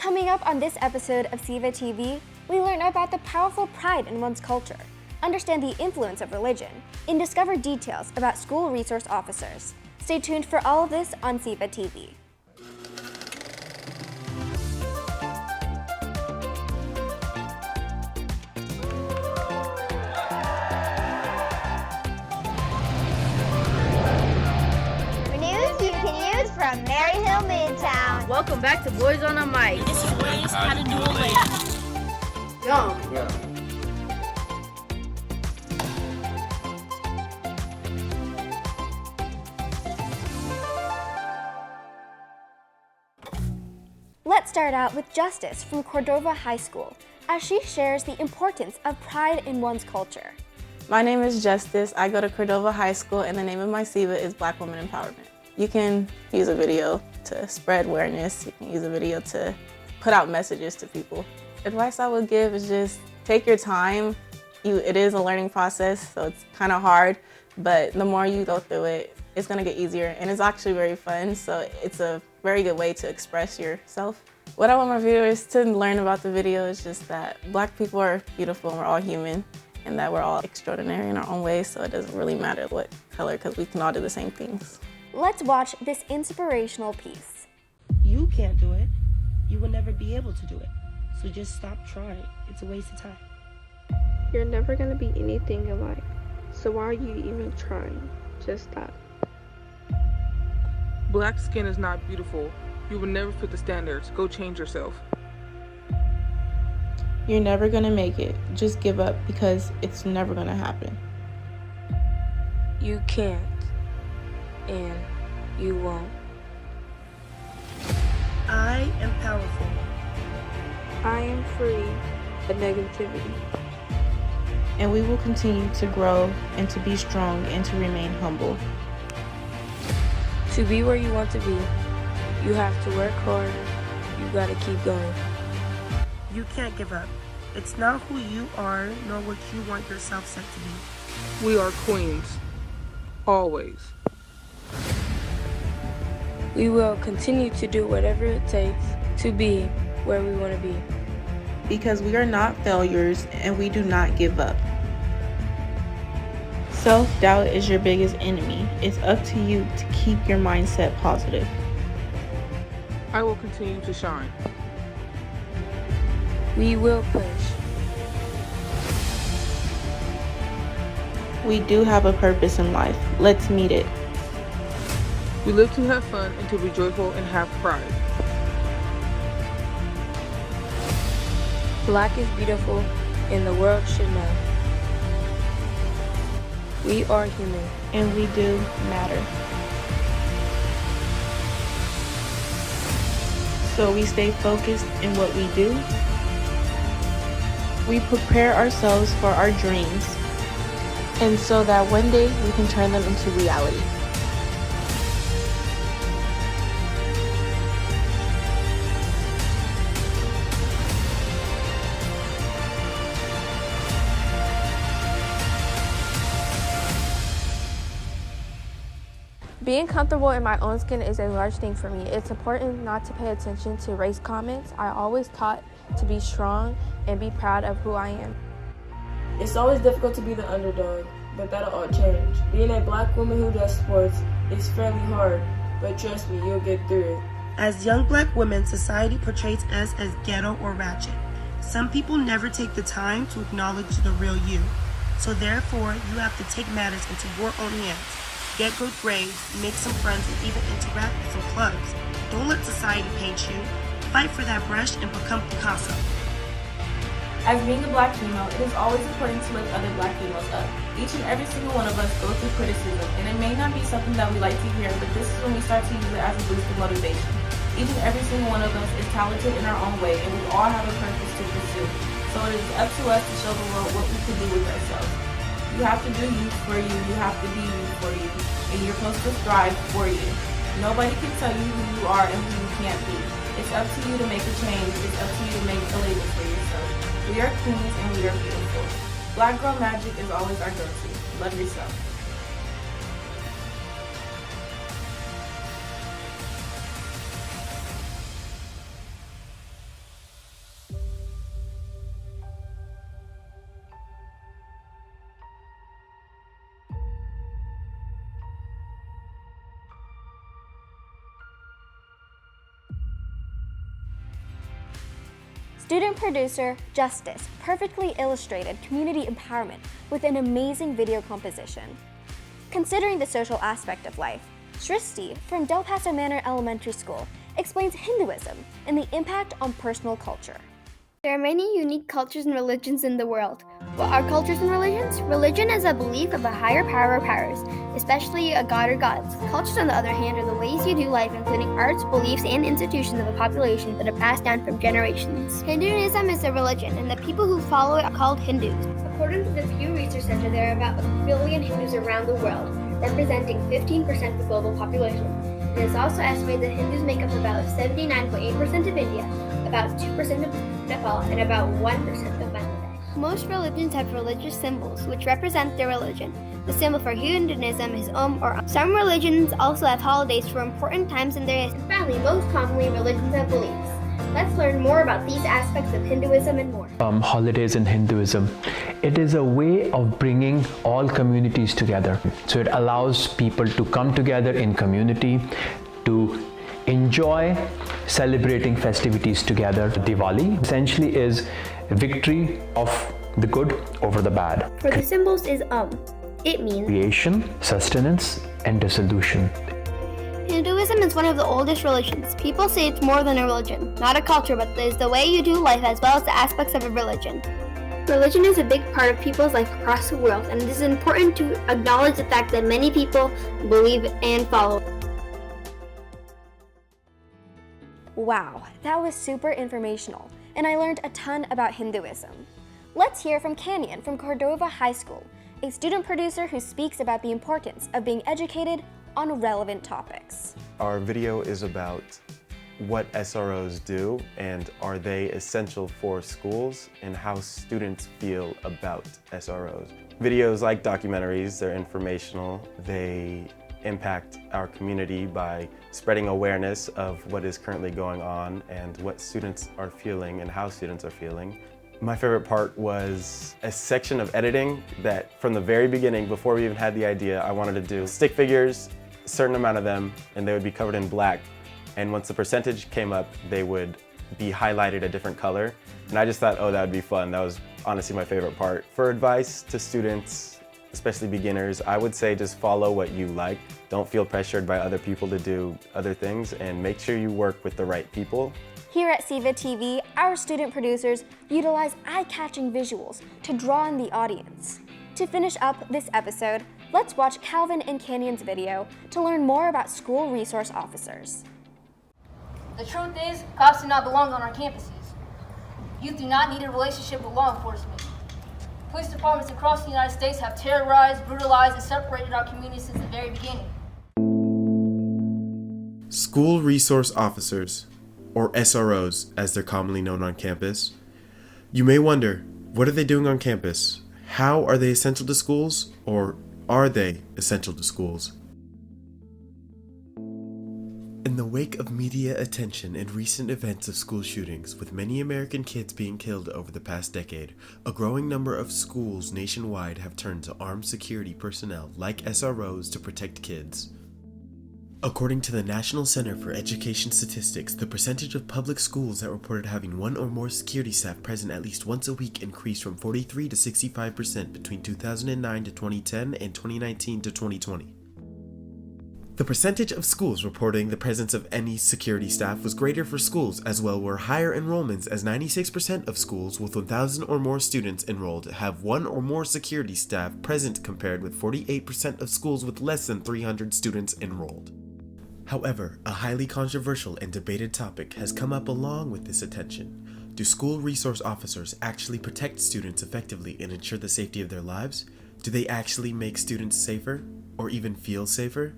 Coming up on this episode of SEVA TV, we learn about the powerful pride in one's culture, understand the influence of religion, and discover details about school resource officers. Stay tuned for all of this on SEVA TV. From Maryhill Midtown. Welcome back to Boys on a Mic. This is ways how to do a layup. Jump. Yeah. Let's start out with Justice from Cordova High School, as she shares the importance of pride in one's culture. My name is Justice. I go to Cordova High School, and the name of my SEVA is Black Women Empowerment. You can use a video to spread awareness. You can use a video to put out messages to people. Advice I would give is just take your time. It is a learning process, so it's kind of hard, but the more you go through it, it's gonna get easier, and it's actually very fun, so it's a very good way to express yourself. What I want my viewers to learn about the video is just that Black people are beautiful and we're all human, and that we're all extraordinary in our own ways, so it doesn't really matter what color, because we can all do the same things. Let's watch this inspirational piece. You can't do it. You will never be able to do it. So just stop trying. It's a waste of time. You're never going to be anything you like. So why are you even trying? Just stop. Black skin is not beautiful. You will never fit the standards. Go change yourself. You're never going to make it. Just give up, because it's never going to happen. You can't. And you won't. I am powerful. I am free of negativity. And we will continue to grow and to be strong and to remain humble. To be where you want to be, you have to work hard. You gotta keep going. You can't give up. It's not who you are, nor what you want yourself set to be. We are queens. Always. We will continue to do whatever it takes to be where we want to be. Because we are not failures and we do not give up. Self-doubt is your biggest enemy. It's up to you to keep your mindset positive. I will continue to shine. We will push. We do have a purpose in life. Let's meet it. We live to have fun and to be joyful and have pride. Black is beautiful and the world should know. We are human. And we do matter. So we stay focused in what we do. We prepare ourselves for our dreams. And so that one day we can turn them into reality. Being comfortable in my own skin is a large thing for me. It's important not to pay attention to race comments. I always taught to be strong and be proud of who I am. It's always difficult to be the underdog, but that'll all change. Being a Black woman who does sports is fairly hard, but trust me, you'll get through it. As young Black women, society portrays us as ghetto or ratchet. Some people never take the time to acknowledge the real you. So therefore, you have to take matters into your own hands. Get good grades, make some friends, and even interact with some clubs. Don't let society paint you. Fight for that brush and become Picasso. As being a Black female, it is always important to lift other Black females up. Each and every single one of us go through criticism, and it may not be something that we like to hear, but this is when we start to use it as a boost of motivation. Each and every single one of us is talented in our own way, and we all have a purpose to pursue. So it is up to us to show the world what we can do with ourselves. You have to do you for you, you have to be you for you, and you're supposed to strive for you. Nobody can tell you who you are and who you can't be. It's up to you to make a change. It's up to you to make a label for yourself. We are queens and we are beautiful. Black Girl Magic is always our go-to. Love yourself. Student producer Justice perfectly illustrated community empowerment with an amazing video composition. Considering the social aspect of life, Shristi from Del Paso Manor Elementary School explains Hinduism and the impact on personal culture. There are many unique cultures and religions in the world. What are cultures and religions? Religion is a belief of a higher power or powers, especially a god or gods. Cultures, on the other hand, are the ways you do life, including arts, beliefs, and institutions of a population that are passed down from generations. Hinduism is a religion, and the people who follow it are called Hindus. According to the Pew Research Center, there are about 1 billion Hindus around the world, representing 15% of the global population. It is also estimated that Hindus make up about 79.8% of India, about 2% of Nepal, and about 1% of Bangladesh. Most religions have religious symbols, which represent their religion. The symbol for Hinduism is or Some religions also have holidays for important times in their history. Finally, most commonly, religions have beliefs. Let's learn more about these aspects of Hinduism and more. Holidays in Hinduism. It is a way of bringing all communities together. So it allows people to come together in community to enjoy celebrating festivities together. Diwali essentially is victory of the good over the bad. For the symbols is It means creation, sustenance, and dissolution. Hinduism is one of the oldest religions. People say it's more than a religion, not a culture, but it is the way you do life as well as the aspects of a religion. Religion is a big part of people's life across the world, and it is important to acknowledge the fact that many people believe and follow. Wow, that was super informational, and I learned a ton about Hinduism. Let's hear from Canyon from Cordova High School, a student producer who speaks about the importance of being educated on relevant topics. Our video is about what SROs do and are they essential for schools and how students feel about SROs. Videos like documentaries, they're informational, they impact our community by spreading awareness of what is currently going on and what students are feeling and how students are feeling. My favorite part was a section of editing that from the very beginning, before we even had the idea, I wanted to do stick figures, a certain amount of them, and they would be covered in black. And once the percentage came up, they would be highlighted a different color. And I just thought, oh, that would be fun. That was honestly my favorite part. For advice to students, especially beginners, I would say just follow what you like. Don't feel pressured by other people to do other things, and make sure you work with the right people. Here at SEVA TV, our student producers utilize eye-catching visuals to draw in the audience. To finish up this episode, let's watch Calvin and Canyon's video to learn more about school resource officers. The truth is, cops do not belong on our campuses. Youth do not need a relationship with law enforcement. Police departments across the United States have terrorized, brutalized, and separated our community since the very beginning. School resource officers, or SROs as they're commonly known on campus. You may wonder, what are they doing on campus? How are they essential to schools, or are they essential to schools? In the wake of media attention and recent events of school shootings, with many American kids being killed over the past decade, a growing number of schools nationwide have turned to armed security personnel like SROs to protect kids. According to the National Center for Education Statistics, the percentage of public schools that reported having one or more security staff present at least once a week increased from 43% to 65% between 2009 to 2010 and 2019 to 2020. The percentage of schools reporting the presence of any security staff was greater for schools as well were higher enrollments, as 96% of schools with 1,000 or more students enrolled have one or more security staff present, compared with 48% of schools with less than 300 students enrolled. However, a highly controversial and debated topic has come up along with this attention. Do school resource officers actually protect students effectively and ensure the safety of their lives? Do they actually make students safer, or even feel safer?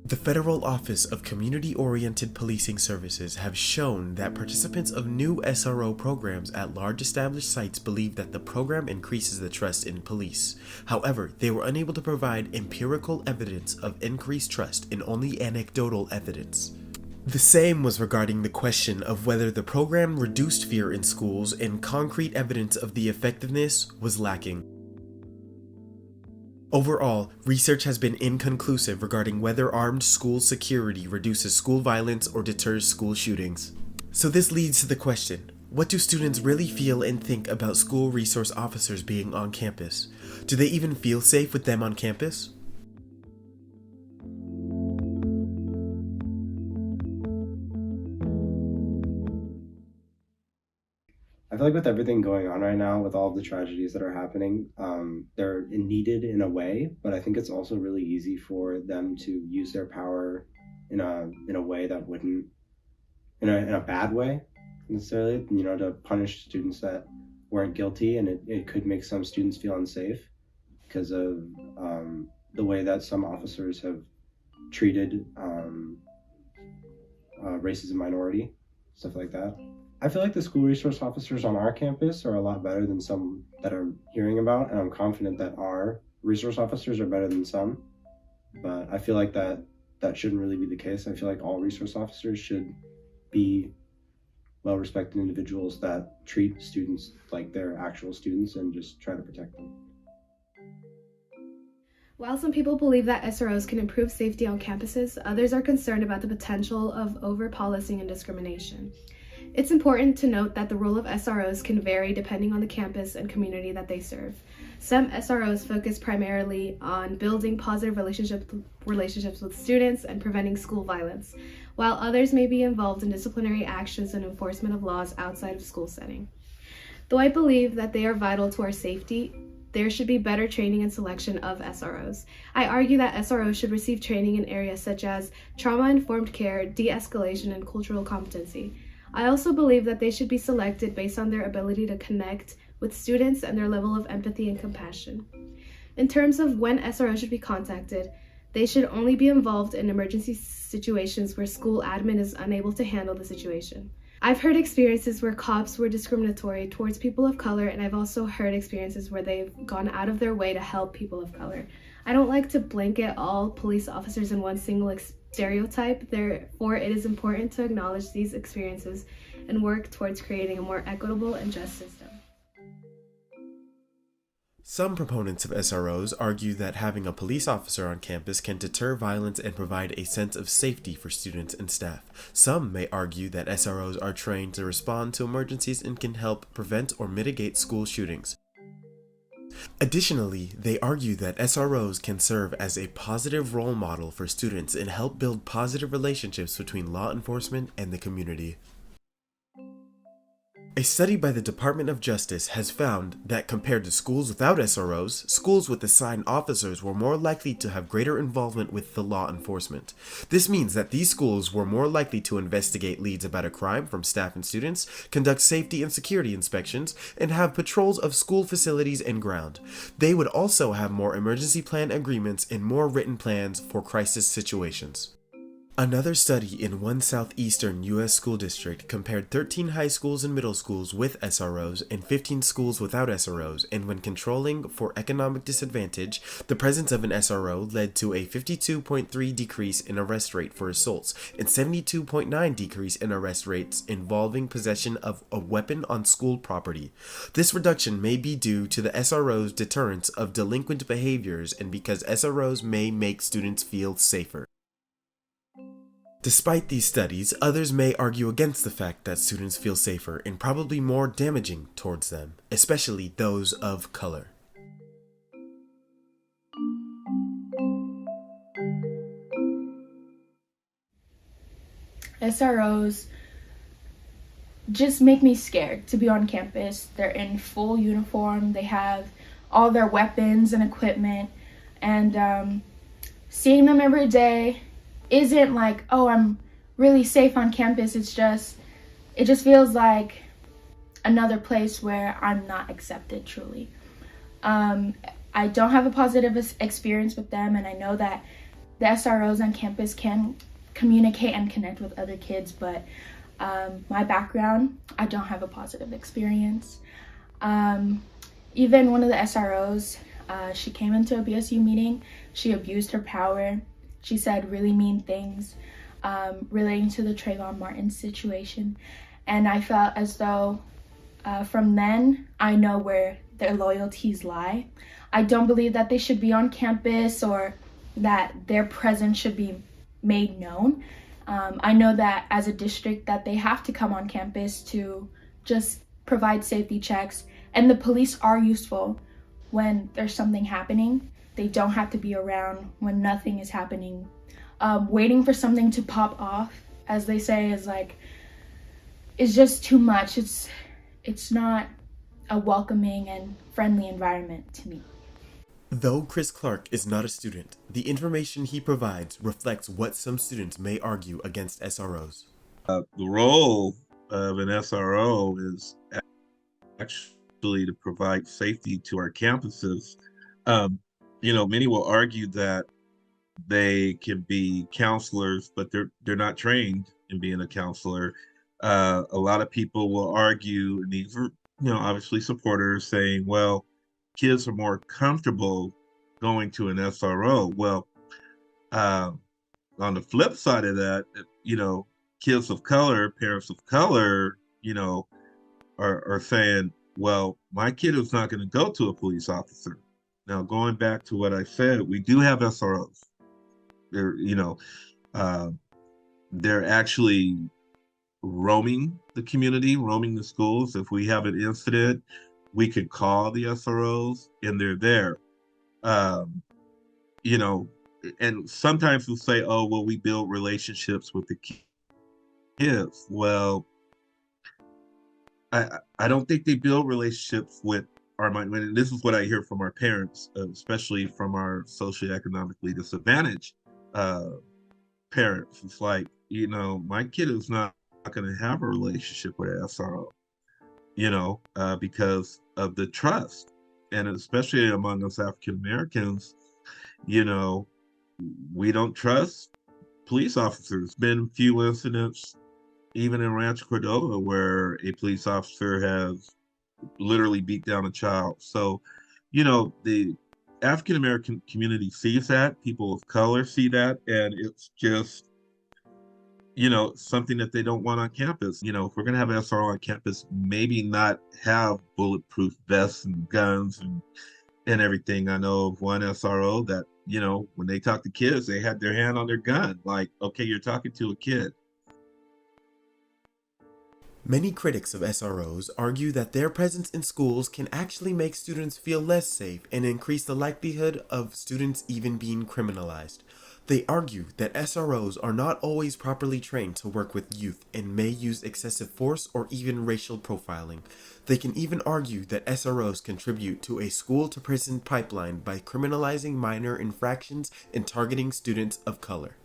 The Federal Office of Community-Oriented Policing Services have shown that participants of new SRO programs at large established sites believe that the program increases the trust in police. However, they were unable to provide empirical evidence of increased trust and only anecdotal evidence. The same was regarding the question of whether the program reduced fear in schools, and concrete evidence of the effectiveness was lacking. Overall, research has been inconclusive regarding whether armed school security reduces school violence or deters school shootings. So this leads to the question, What do students really feel and think about school resource officers being on campus? Do they even feel safe with them on campus? I feel like with everything going on right now, with all of the tragedies that are happening, they're needed in a way, but I think it's also really easy for them to use their power in a way that wouldn't, in a bad way necessarily, to punish students that weren't guilty, and it could make some students feel unsafe because of the way that some officers have treated races and minority, stuff like that. I feel like the school resource officers on our campus are a lot better than some that I'm hearing about, and I'm confident that our resource officers are better than some, but I feel like that shouldn't really be the case. I feel like all resource officers should be well-respected individuals that treat students like they're actual students and just try to protect them. While some people believe that SROs can improve safety on campuses, others are concerned about the potential of over-policing and discrimination. It's important to note that the role of SROs can vary depending on the campus and community that they serve. Some SROs focus primarily on building positive relationships with students and preventing school violence, while others may be involved in disciplinary actions and enforcement of laws outside of school setting. Though I believe that they are vital to our safety, there should be better training and selection of SROs. I argue that SROs should receive training in areas such as trauma-informed care, de-escalation, and cultural competency. I also believe that they should be selected based on their ability to connect with students and their level of empathy and compassion. In terms of when SROs should be contacted, they should only be involved in emergency situations where school admin is unable to handle the situation. I've heard experiences where cops were discriminatory towards people of color, and I've also heard experiences where they've gone out of their way to help people of color. I don't like to blanket all police officers in one single stereotype, therefore it is important to acknowledge these experiences and work towards creating a more equitable and just system. Some proponents of SROs argue that having a police officer on campus can deter violence and provide a sense of safety for students and staff. Some may argue that SROs are trained to respond to emergencies and can help prevent or mitigate school shootings. Additionally, they argue that SROs can serve as a positive role model for students and help build positive relationships between law enforcement and the community. A study by the Department of Justice has found that compared to schools without SROs, schools with assigned officers were more likely to have greater involvement with the law enforcement. This means that these schools were more likely to investigate leads about a crime from staff and students, conduct safety and security inspections, and have patrols of school facilities and ground. They would also have more emergency plan agreements and more written plans for crisis situations. Another study in one southeastern U.S. school district compared 13 high schools and middle schools with SROs and 15 schools without SROs, and when controlling for economic disadvantage, the presence of an SRO led to a 52.3% decrease in arrest rate for assaults and 72.9% decrease in arrest rates involving possession of a weapon on school property. This reduction may be due to the SRO's deterrence of delinquent behaviors and because SROs may make students feel safer. Despite these studies, others may argue against the fact that students feel safer and probably more damaging towards them, especially those of color. SROs just make me scared to be on campus. They're in full uniform, they have all their weapons and equipment, and seeing them every day isn't like, oh, I'm really safe on campus. It just feels like another place where I'm not accepted truly. I don't have a positive experience with them, and I know that the SROs on campus can communicate and connect with other kids, but my background, I don't have a positive experience. Even one of the SROs, she came into a BSU meeting, she abused her power. She said really mean things relating to the Trayvon Martin situation. And I felt as though from then, I know where their loyalties lie. I don't believe that they should be on campus or that their presence should be made known. I know that as a district that they have to come on campus to just provide safety checks, and the police are useful when there's something happening. They don't have to be around when nothing is happening. Waiting for something to pop off, as they say, is just too much. It's not a welcoming and friendly environment to me. Though Chris Clark is not a student, the information he provides reflects what some students may argue against SROs. The role of an SRO is actually to provide safety to our campuses. Many will argue that they can be counselors, but they're not trained in being a counselor. A lot of people will argue, and these are, obviously supporters saying, well, kids are more comfortable going to an SRO. Well, on the flip side of that, kids of color, parents of color, are saying, well, my kid is not going to go to a police officer. Now, going back to what I said, we do have SROs. They're actually roaming the community, roaming the schools. If we have an incident, we could call the SROs and they're there. And sometimes we'll say, oh, well, we build relationships with the kids. Well, I don't think they build relationships with our mind. And this is what I hear from our parents, especially from our socioeconomically disadvantaged parents. It's like, my kid is not going to have a relationship with an SRO, because of the trust. And especially among us African Americans, we don't trust police officers. Been few incidents, even in Rancho, Cordova, where a police officer has literally beat down a child. So, the African American community sees that, people of color see that, and it's just, something that they don't want on campus. If we're going to have an SRO on campus, maybe not have bulletproof vests and guns and everything. I know of one SRO that, when they talk to kids, they had their hand on their gun. Like, okay, you're talking to a kid. Many critics of SROs argue that their presence in schools can actually make students feel less safe and increase the likelihood of students even being criminalized. They argue that SROs are not always properly trained to work with youth and may use excessive force or even racial profiling. They can even argue that SROs contribute to a school-to-prison pipeline by criminalizing minor infractions and targeting students of color.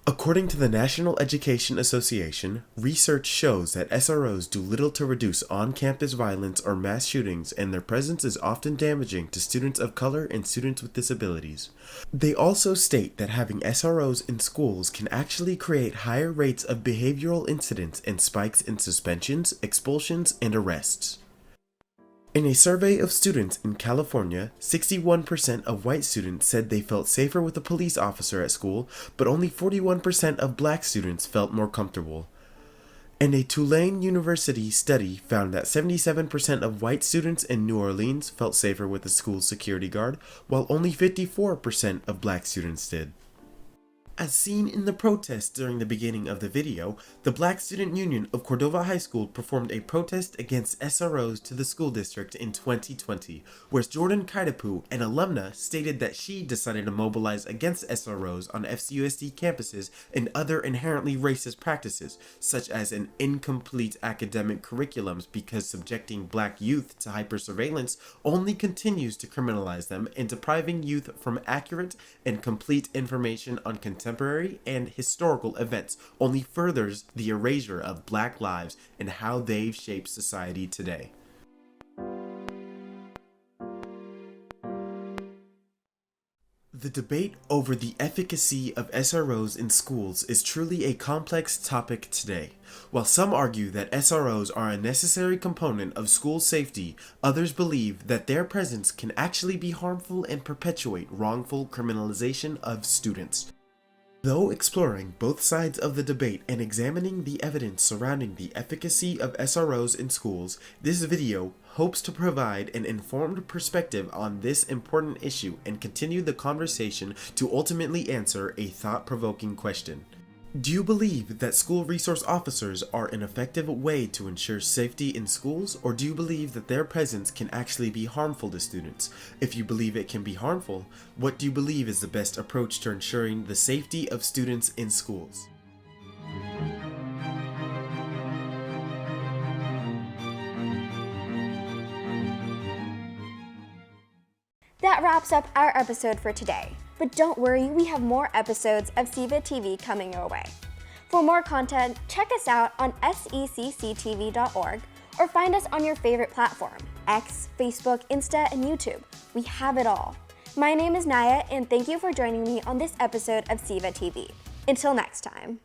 According to the National Education Association, research shows that SROs do little to reduce on-campus violence or mass shootings, and their presence is often damaging to students of color and students with disabilities. They also state that having SROs in schools can actually create higher rates of behavioral incidents and spikes in suspensions, expulsions, and arrests. In a survey of students in California, 61% of white students said they felt safer with a police officer at school, but only 41% of black students felt more comfortable. And a Tulane University study found that 77% of white students in New Orleans felt safer with a school security guard, while only 54% of black students did. As seen in the protests during the beginning of the video, the Black Student Union of Cordova High School performed a protest against SROs to the school district in 2020, where Jordan Kaidapu, an alumna, stated that she decided to mobilize against SROs on FCUSD campuses and other inherently racist practices, such as an incomplete academic curriculums, because subjecting black youth to hypersurveillance only continues to criminalize them, and depriving youth from accurate and complete information on contemporary and historical events only furthers the erasure of black lives and how they've shaped society today. The debate over the efficacy of SROs in schools is truly a complex topic today. While some argue that SROs are a necessary component of school safety, others believe that their presence can actually be harmful and perpetuate wrongful criminalization of students. Though exploring both sides of the debate and examining the evidence surrounding the efficacy of SROs in schools, this video hopes to provide an informed perspective on this important issue and continue the conversation to ultimately answer a thought-provoking question. Do you believe that school resource officers are an effective way to ensure safety in schools, or do you believe that their presence can actually be harmful to students? If you believe it can be harmful, what do you believe is the best approach to ensuring the safety of students in schools? That wraps up our episode for today. But don't worry, we have more episodes of SEVA TV coming your way. For more content, check us out on secctv.org or find us on your favorite platform, X, Facebook, Insta, and YouTube. We have it all. My name is Naya, and thank you for joining me on this episode of SEVA TV. Until next time.